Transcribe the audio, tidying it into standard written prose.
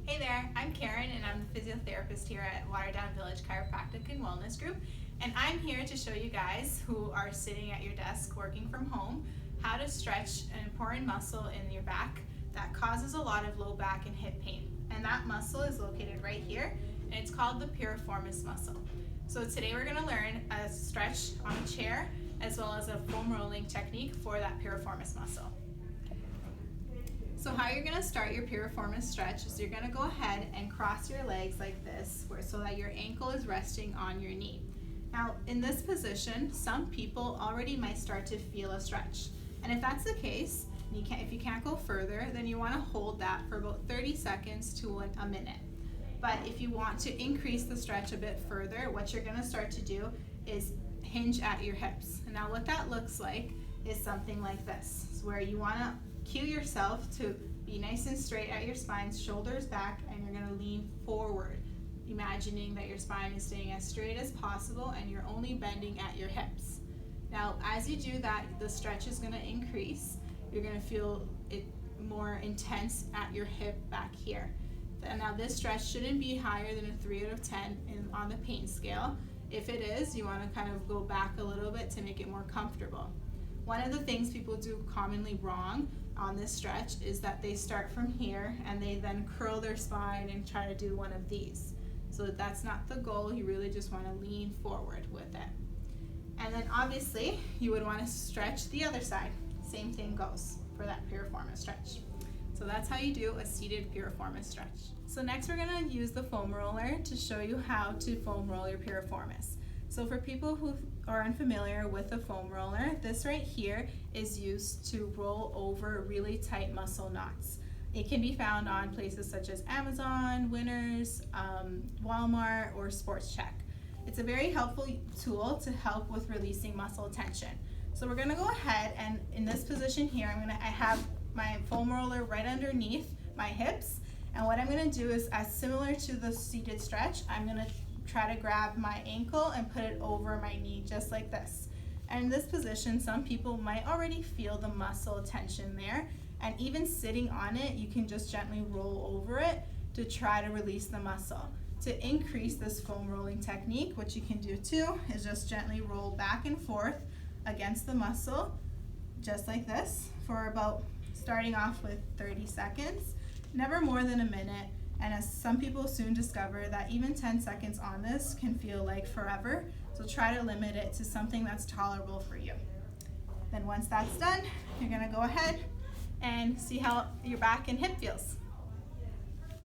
Hey there, I'm Karen and I'm the physiotherapist here at Waterdown Village Chiropractic and Wellness Group, and I'm here to show you guys who are sitting at your desk working from home how to stretch an important muscle in your back that causes a lot of low back and hip pain. And that muscle is located right here, and it's called the piriformis muscle. So today we're going to learn a stretch on a chair as well as a foam rolling technique for that piriformis muscle. So how you're going to start your piriformis stretch is you're going to go ahead and cross your legs like this so that your ankle is resting on your knee. Now in this position, some people already might start to feel a stretch. And if that's the case, if you can't go further, then you want to hold that for about 30 seconds to a minute. But if you want to increase the stretch a bit further, what you're going to start to do is hinge at your hips. And now what that looks like is something like this, where you want to cue yourself to be nice and straight at your spine, shoulders back, and you're going to lean forward, imagining that your spine is staying as straight as possible and you're only bending at your hips. Now, as you do that, the stretch is going to increase. You're going to feel it more intense at your hip back here. Now, this stretch shouldn't be higher than a 3 out of 10 on the pain scale. If it is, you want to kind of go back a little bit to make it more comfortable. One of the things people do commonly wrong on this stretch is that they start from here and they then curl their spine and try to do one of these. So that's not the goal. You really just want to lean forward with it. And then obviously you would want to stretch the other side. Same thing goes for that piriformis stretch. So that's how you do a seated piriformis stretch. So next we're going to use the foam roller to show you how to foam roll your piriformis. So for people who are unfamiliar with the foam roller, this right here is used to roll over really tight muscle knots. It can be found on places such as Amazon, Winners, Walmart, or Sports Check. It's a very helpful tool to help with releasing muscle tension. So we're going to go ahead, and in this position here, I have my foam roller right underneath my hips, and what I'm going to do is, as similar to the seated stretch, I'm going to try to grab my ankle and put it over my knee just like this. And in this position, some people might already feel the muscle tension there, and even sitting on it, you can just gently roll over it to try to release the muscle. To increase this foam rolling technique, what you can do too is just gently roll back and forth against the muscle, just like this, for about starting off with 30 seconds, never more than a minute. And as some people soon discover that even 10 seconds on this can feel like forever, so try to limit it to something that's tolerable for you. Then once that's done, you're going to go ahead and see how your back and hip feels.